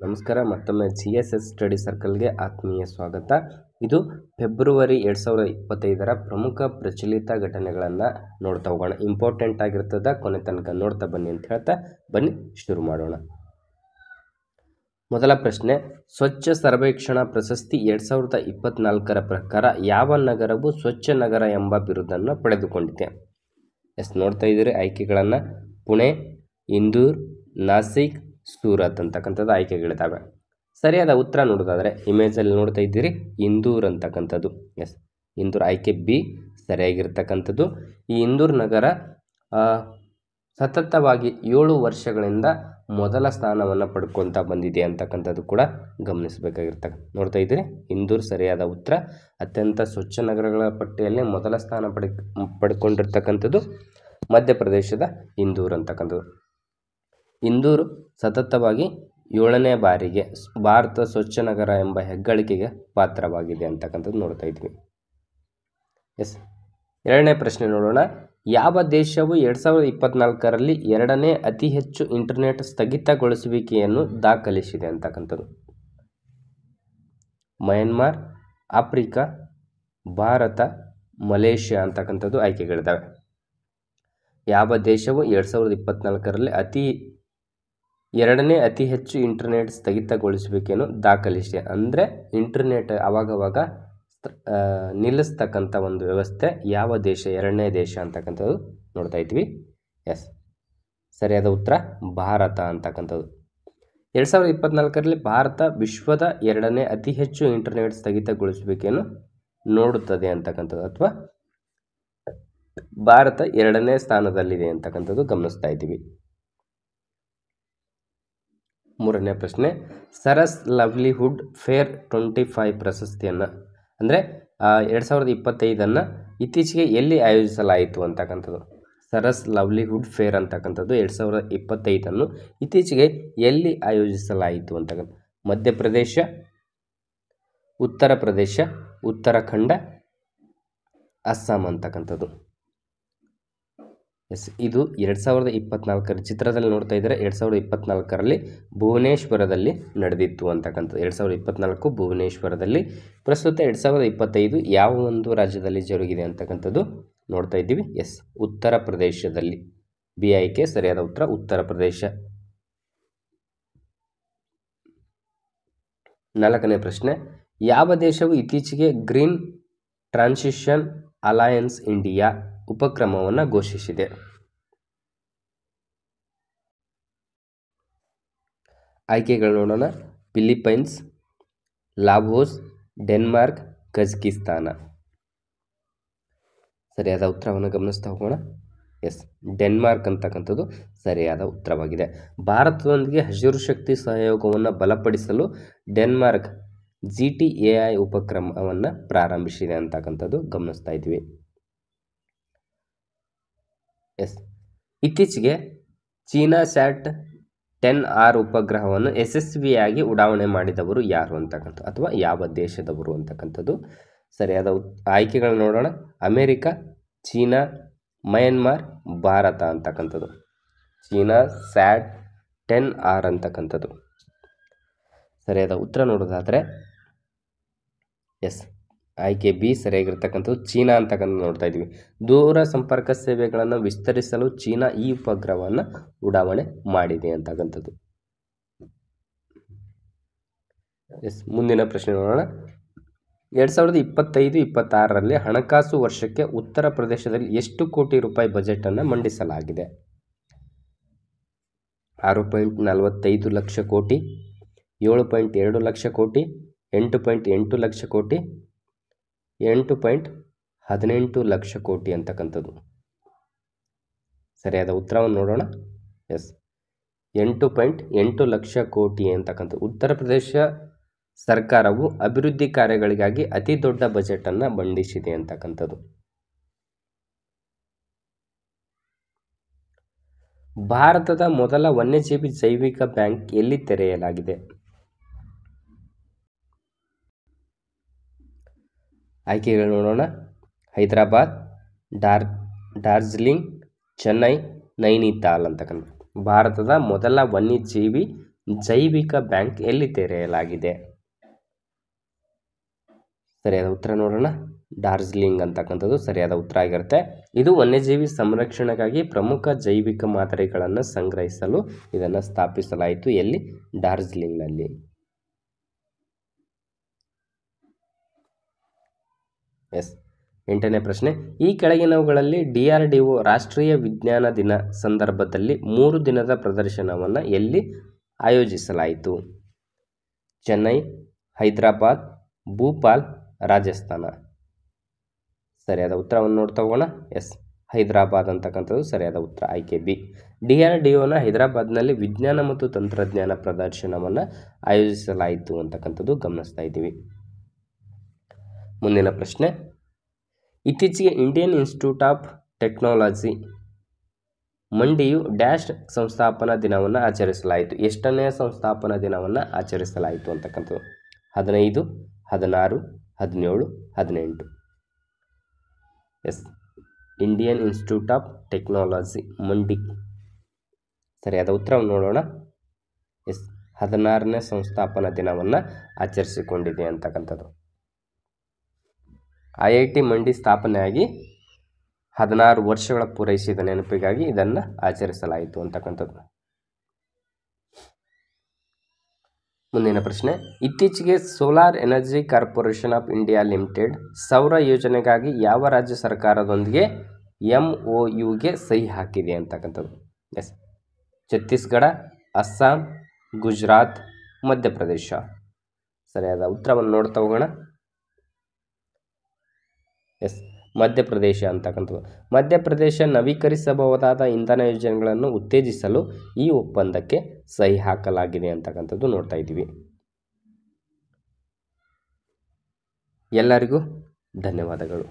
ನಮಸ್ಕಾರ. ಮತ್ತೊಮ್ಮೆ GSS study ಸರ್ಕಲ್ಗೆ ಆತ್ಮೀಯ ಸ್ವಾಗತ. ಇದು ಫೆಬ್ರವರಿ 2025 ಪ್ರಮುಖ ಪ್ರಚಲಿತ ಘಟನೆಗಳನ್ನು ನೋಡ್ತಾ ಹೋಗೋಣ. ಇಂಪಾರ್ಟೆಂಟ್ ಆಗಿರ್ತದ, ಕೊನೆ ತನಕ ನೋಡ್ತಾ ಬನ್ನಿ ಅಂತ ಹೇಳ್ತಾ ಬನ್ನಿ ಶುರು ಮಾಡೋಣ. ಮೊದಲ ಪ್ರಶ್ನೆ, ಸ್ವಚ್ಛ ಸರ್ವೇಕ್ಷಣಾ ಪ್ರಶಸ್ತಿ 2024 ಪ್ರಕಾರ ಯಾವ ನಗರವು ಸ್ವಚ್ಛ ನಗರ ಎಂಬ ಬಿರುದನ್ನು ಪಡೆದುಕೊಂಡಿದೆ? ನೋಡ್ತಾ ಇದ್ದೀರಿ ಆಯ್ಕೆಗಳನ್ನು. ಪುಣೆ, ಇಂದೂರ್, ನಾಸಿಕ್, ಸೂರತ್ ಅಂತಕ್ಕಂಥದ್ದು ಆಯ್ಕೆಗಳಿದ್ದಾವೆ. ಸರಿಯಾದ ಉತ್ತರ ನೋಡೋದಾದರೆ ಇಮೇಜಲ್ಲಿ ನೋಡ್ತಾ ಇದ್ದೀರಿ ಇಂದೂರ್ ಅಂತಕ್ಕಂಥದ್ದು. ಇಂದೂರ್ ಆಯ್ಕೆ ಬಿ ಸರಿಯಾಗಿರ್ತಕ್ಕಂಥದ್ದು. ಈ ಇಂದೂರ್ ನಗರ ಸತತವಾಗಿ 7 ವರ್ಷಗಳಿಂದ ಮೊದಲ ಸ್ಥಾನವನ್ನು ಪಡ್ಕೊಳ್ತಾ ಬಂದಿದೆ ಅಂತಕ್ಕಂಥದ್ದು ಕೂಡ ನೋಡ್ತಾ ಇದ್ದೀರಿ ಇಂದೂರ್ ಸರಿಯಾದ ಉತ್ತರ. ಅತ್ಯಂತ ಸ್ವಚ್ಛ ನಗರಗಳ ಪಟ್ಟಿಯಲ್ಲಿ ಮೊದಲ ಸ್ಥಾನ ಪಡ್ಕೊಂಡಿರ್ತಕ್ಕಂಥದ್ದು ಮಧ್ಯಪ್ರದೇಶದ ಇಂದೂರ್ ಅಂತಕ್ಕಂಥದ್ದು. ಇಂದೂರು ಸತತವಾಗಿ 7ನೇ ಬಾರಿಗೆ ಭಾರತ ಸ್ವಚ್ಛ ನಗರ ಎಂಬ ಹೆಗ್ಗಳಿಕೆಗೆ ಪಾತ್ರವಾಗಿದೆ ಅಂತಕ್ಕಂಥದ್ದು ನೋಡ್ತಾ ಇದ್ವಿ. ಎರಡನೇ ಪ್ರಶ್ನೆ ನೋಡೋಣ. ಯಾವ ದೇಶವು 2024ರಲ್ಲಿ 2ನೇ ಅತಿ ಹೆಚ್ಚು ಇಂಟರ್ನೆಟ್ ಸ್ಥಗಿತಗೊಳಿಸುವಿಕೆಯನ್ನು ದಾಖಲಿಸಿದೆ ಅಂತಕ್ಕಂಥದ್ದು? ಮಯನ್ಮಾರ್, ಆಫ್ರಿಕಾ, ಭಾರತ, ಮಲೇಷ್ಯಾ ಅಂತಕ್ಕಂಥದ್ದು ಆಯ್ಕೆಗಳಿದ್ದಾವೆ. ಯಾವ ದೇಶವು 2024ರಲ್ಲಿ 2ನೇ ಅತಿ ಹೆಚ್ಚು ಇಂಟರ್ನೆಟ್ ಸ್ಥಗಿತಗೊಳಿಸುವಿಕೆಯನ್ನು ದಾಖಲಿಸಿದೆ? ಅಂದರೆ ಇಂಟರ್ನೆಟ್ ಅವಾಗವಾಗ ನಿಲ್ಲಿಸ್ತಕ್ಕಂಥ ಒಂದು ವ್ಯವಸ್ಥೆ ಯಾವ ದೇಶ 2ನೇ ದೇಶ ಅಂತಕ್ಕಂಥದ್ದು ನೋಡ್ತಾ ಇದ್ವಿ. ಸರಿಯಾದ ಉತ್ತರ ಭಾರತ ಅಂತಕ್ಕಂಥದ್ದು. 2024ರಲ್ಲಿ ಭಾರತ ವಿಶ್ವದ 2ನೇ ಅತಿ ಹೆಚ್ಚು ಇಂಟರ್ನೆಟ್ ಸ್ಥಗಿತಗೊಳಿಸುವಿಕೆಯನ್ನು ನೋಡುತ್ತದೆ ಅಂತಕ್ಕಂಥದ್ದು, ಅಥವಾ ಭಾರತ 2ನೇ ಸ್ಥಾನದಲ್ಲಿದೆ ಅಂತಕ್ಕಂಥದ್ದು ಗಮನಿಸ್ತಾ ಇದ್ದೀವಿ. ಮೂರನೇ ಪ್ರಶ್ನೆ, ಸರಸ್ ಲವ್ಲಿಹುಡ್ ಫೇರ್ 25 ಪ್ರಶಸ್ತಿಯನ್ನು ಅಂದರೆ 2025 ಇತ್ತೀಚೆಗೆ ಎಲ್ಲಿ ಆಯೋಜಿಸಲಾಯಿತು ಅಂತಕ್ಕಂಥದ್ದು? ಸರಸ್ ಲವ್ಲಿಹುಡ್ ಫೇರ್ ಅಂತಕ್ಕಂಥದ್ದು 2025 ಇತ್ತೀಚೆಗೆ ಎಲ್ಲಿ ಆಯೋಜಿಸಲಾಯಿತು ಅಂತಕ್ಕಂಥ? ಮಧ್ಯಪ್ರದೇಶ, ಉತ್ತರ ಪ್ರದೇಶ, ಉತ್ತರಾಖಂಡ, ಅಸ್ಸಾಂ ಅಂತಕ್ಕಂಥದ್ದು. ಇದು 2024 ಚಿತ್ರದಲ್ಲಿ ನೋಡ್ತಾ ಇದ್ದಾರೆ. 2024ರಲ್ಲಿ ಭುವನೇಶ್ವರದಲ್ಲಿ ನಡೆದಿತ್ತು ಅಂತಕ್ಕಂಥದ್ದು. 2024 ಭುವನೇಶ್ವರದಲ್ಲಿ. ಪ್ರಸ್ತುತ 2025 ಯಾವ ಒಂದು ರಾಜ್ಯದಲ್ಲಿ ಜರುಗಿದೆ ಅಂತಕ್ಕಂಥದ್ದು ನೋಡ್ತಾ ಇದ್ದೀವಿ. ಉತ್ತರ ಪ್ರದೇಶದಲ್ಲಿ. ಬಿ ಆಯ್ಕೆ ಸರಿಯಾದ ಉತ್ತರ ಉತ್ತರ ಪ್ರದೇಶ. 4ನೇ ಪ್ರಶ್ನೆ, ಯಾವ ದೇಶವು ಇತ್ತೀಚೆಗೆ ಗ್ರೀನ್ ಟ್ರಾನ್ಸಿಷನ್ ಅಲಯನ್ಸ್ ಇಂಡಿಯಾ ಉಪಕ್ರಮವನ್ನು ಘೋಷಿಸಿದೆ? ಆಯ್ಕೆಗಳು ನೋಡೋಣ. Philippines, Laos, Denmark, Kazakhstan. ಸರಿಯಾದ ಉತ್ತರವನ್ನು ಗಮನಿಸ್ತಾ ಹೋಗೋಣ. ಡೆನ್ಮಾರ್ಕ್ ಅಂತಕ್ಕಂಥದ್ದು ಸರಿಯಾದ ಉತ್ತರವಾಗಿದೆ. ಭಾರತದೊಂದಿಗೆ ಹಸಿರು ಶಕ್ತಿ ಸಹಯೋಗವನ್ನು ಬಲಪಡಿಸಲು ಡೆನ್ಮಾರ್ಕ್ GTAI ಉಪಕ್ರಮವನ್ನು ಪ್ರಾರಂಭಿಸಿದೆ ಅಂತಕ್ಕಂಥದ್ದು ಗಮನಿಸ್ತಾ ಇದ್ವಿ. ಇತ್ತೀಚೆಗೆ ಚೀನಾ ಸ್ಯಾಟ್ 10R ಉಪಗ್ರಹವನ್ನು ಯಶಸ್ವಿಯಾಗಿ ಉಡಾವಣೆ ಮಾಡಿದವರು ಯಾರು ಅಂತಕ್ಕಂಥದ್ದು, ಅಥವಾ ಯಾವ ದೇಶದವರು ಅಂತಕ್ಕಂಥದ್ದು? ಸರಿಯಾದ ಆಯ್ಕೆಗಳನ್ನು ನೋಡೋಣ. ಅಮೇರಿಕ, ಚೀನಾ, ಮಯನ್ಮಾರ್, ಭಾರತ ಅಂತಕ್ಕಂಥದ್ದು. ಚೀನಾ ಸ್ಯಾಟ್ 10R ಅಂತಕ್ಕಂಥದ್ದು ಸರಿಯಾದ ಉತ್ತರ ನೋಡೋದಾದರೆ ಆಯ್ಕೆ ಬಿ ಸರಿಯಾಗಿರ್ತಕ್ಕಂಥದ್ದು ಚೀನಾ ಅಂತಕ್ಕಂಥದ್ದು ನೋಡ್ತಾ ಇದ್ವಿ. ದೂರ ಸಂಪರ್ಕ ಸೇವೆಗಳನ್ನು ವಿಸ್ತರಿಸಲು ಚೀನಾ ಈ ಉಪಗ್ರಹವನ್ನು ಉಡಾವಣೆ ಮಾಡಿದೆ ಅಂತಕ್ಕಂಥದ್ದು. ಮುಂದಿನ ಪ್ರಶ್ನೆ ನೋಡೋಣ. 2025-26ರಲ್ಲಿ ಹಣಕಾಸು ವರ್ಷಕ್ಕೆ ಉತ್ತರ ಪ್ರದೇಶದಲ್ಲಿ ಎಷ್ಟು ಕೋಟಿ ರೂಪಾಯಿ ಬಜೆಟ್ ಅನ್ನು ಮಂಡಿಸಲಾಗಿದೆ? 6.45 ಲಕ್ಷ ಕೋಟಿ, 7.2 ಲಕ್ಷ ಕೋಟಿ, 8.8 ಲಕ್ಷ ಕೋಟಿ, 8.18 ಲಕ್ಷ ಕೋಟಿ ಅಂತಕ್ಕಂಥದ್ದು. ಸರಿಯಾದ ಉತ್ತರವನ್ನು ನೋಡೋಣ. 8.8 ಲಕ್ಷ ಕೋಟಿ ಅಂತಕ್ಕಂಥದ್ದು. ಉತ್ತರ ಪ್ರದೇಶ ಸರ್ಕಾರವು ಅಭಿವೃದ್ಧಿ ಕಾರ್ಯಗಳಿಗಾಗಿ ಅತಿ ದೊಡ್ಡ ಬಜೆಟ್ ಅನ್ನು ಮಂಡಿಸಿದೆ ಅಂತಕ್ಕಂಥದ್ದು. ಭಾರತದ ಮೊದಲ ವನ್ಯಜೀವಿ ಜೈವಿಕ ಬ್ಯಾಂಕ್ ಎಲ್ಲಿ ತೆರೆಯಲಾಗಿದೆ? ಆಯ್ಕೆಗಳು ನೋಡೋಣ. ಹೈದರಾಬಾದ್, ಡಾರ್ಜಿಲಿಂಗ್, ಚೆನ್ನೈ, ನೈನಿತಾಲ್ ಅಂತಕ್ಕಂಥ. ಭಾರತದ ಮೊದಲ ವನ್ಯಜೀವಿ ಜೈವಿಕ ಬ್ಯಾಂಕ್ ಎಲ್ಲಿ ತೆರೆಯಲಾಗಿದೆ? ಸರಿಯಾದ ಉತ್ತರ ನೋಡೋಣ. ಡಾರ್ಜಿಲಿಂಗ್ ಅಂತಕ್ಕಂಥದ್ದು ಸರಿಯಾದ ಉತ್ತರ ಆಗಿರುತ್ತೆ. ಇದು ವನ್ಯಜೀವಿ ಸಂರಕ್ಷಣೆಗಾಗಿ ಪ್ರಮುಖ ಜೈವಿಕ ಮಾದರಿಗಳನ್ನು ಸಂಗ್ರಹಿಸಲು ಇದನ್ನು ಸ್ಥಾಪಿಸಲಾಯಿತು. ಎಲ್ಲಿ? ಡಾರ್ಜಿಲಿಂಗ್ನಲ್ಲಿ. ಎಸ್. 8ನೇ ಪ್ರಶ್ನೆ. ಈ ಕೆಳಗಿನವುಗಳಲ್ಲಿ DRDO ರಾಷ್ಟ್ರೀಯ ವಿಜ್ಞಾನ ದಿನ ಸಂದರ್ಭದಲ್ಲಿ 3 ದಿನದ ಪ್ರದರ್ಶನವನ್ನು ಎಲ್ಲಿ ಆಯೋಜಿಸಲಾಯಿತು? ಚೆನ್ನೈ, ಹೈದರಾಬಾದ್, ಭೂಪಾಲ್, ರಾಜಸ್ಥಾನ. ಸರಿಯಾದ ಉತ್ತರವನ್ನು ನೋಡ್ತಾ ಹೋಗೋಣ. ಎಸ್, ಹೈದರಾಬಾದ್ ಅಂತಕ್ಕಂಥದ್ದು ಸರಿಯಾದ ಉತ್ತರ, ಆಯ್ಕೆ ಬಿ. DRDOನ ಹೈದರಾಬಾದ್ನಲ್ಲಿ ವಿಜ್ಞಾನ ಮತ್ತು ತಂತ್ರಜ್ಞಾನ ಪ್ರದರ್ಶನವನ್ನು ಆಯೋಜಿಸಲಾಯಿತು ಅಂತಕ್ಕಂಥದ್ದು ಗಮನಿಸ್ತಾ ಇದ್ದೀವಿ. ಮುಂದಿನ ಪ್ರಶ್ನೆ. ಇತ್ತೀಚೆಗೆ ಇಂಡಿಯನ್ ಇನ್ಸ್ಟಿಟ್ಯೂಟ್ ಆಫ್ ಟೆಕ್ನಾಲಜಿ ಮಂಡಿಯು ಡ್ಯಾಶ್ ಸಂಸ್ಥಾಪನಾ ದಿನವನ್ನು ಆಚರಿಸಲಾಯಿತು. ಎಷ್ಟನೇ ಸಂಸ್ಥಾಪನಾ ದಿನವನ್ನು ಆಚರಿಸಲಾಯಿತು ಅಂತಕ್ಕಂಥದ್ದು? 15, 16, 17, 18. Yes, Indian Institute of Technology Mandi. ಸರಿಯಾದ ಉತ್ತರವನ್ನು ನೋಡೋಣ. ಎಸ್, 16ನೇ ಸಂಸ್ಥಾಪನಾ ದಿನವನ್ನು ಆಚರಿಸಿಕೊಂಡಿದೆ ಅಂತಕ್ಕಂಥದ್ದು. IIT ಮಂಡಿ ಸ್ಥಾಪನೆಯಾಗಿ 16 ವರ್ಷಗಳ ಪೂರೈಸಿದ ನೆನಪಿಗಾಗಿ ಇದನ್ನು ಆಚರಿಸಲಾಯಿತು ಅಂತಕ್ಕಂಥದ್ದು. ಮುಂದಿನ ಪ್ರಶ್ನೆ. ಇತ್ತೀಚೆಗೆ solar energy corporation of India limited ಸೌರ ಯೋಜನೆಗಾಗಿ ಯಾವ ರಾಜ್ಯ ಸರ್ಕಾರದೊಂದಿಗೆ MOUಗೆ ಸಹಿ ಹಾಕಿದೆ ಅಂತಕ್ಕಂಥದ್ದು? ಎಸ್, ಛತ್ತೀಸ್ಗಢ, ಅಸ್ಸಾಂ, ಗುಜರಾತ್, ಮಧ್ಯಪ್ರದೇಶ. ಸರಿಯಾದ ಉತ್ತರವನ್ನು ನೋಡ್ತಾ ಹೋಗೋಣ. ಎಸ್, ಮಧ್ಯಪ್ರದೇಶ ಅಂತಕ್ಕಂಥದ್ದು. ಮಧ್ಯಪ್ರದೇಶ ನವೀಕರಿಸಬಹುದಾದ ಇಂಧನ ಯೋಜನೆಗಳನ್ನು ಉತ್ತೇಜಿಸಲು ಈ ಒಪ್ಪಂದಕ್ಕೆ ಸಹಿ ಹಾಕಲಾಗಿದೆ ಅಂತಕ್ಕಂಥದ್ದು ನೋಡ್ತಾ ಇದ್ದೀವಿ. ಎಲ್ಲರಿಗೂ ಧನ್ಯವಾದಗಳು.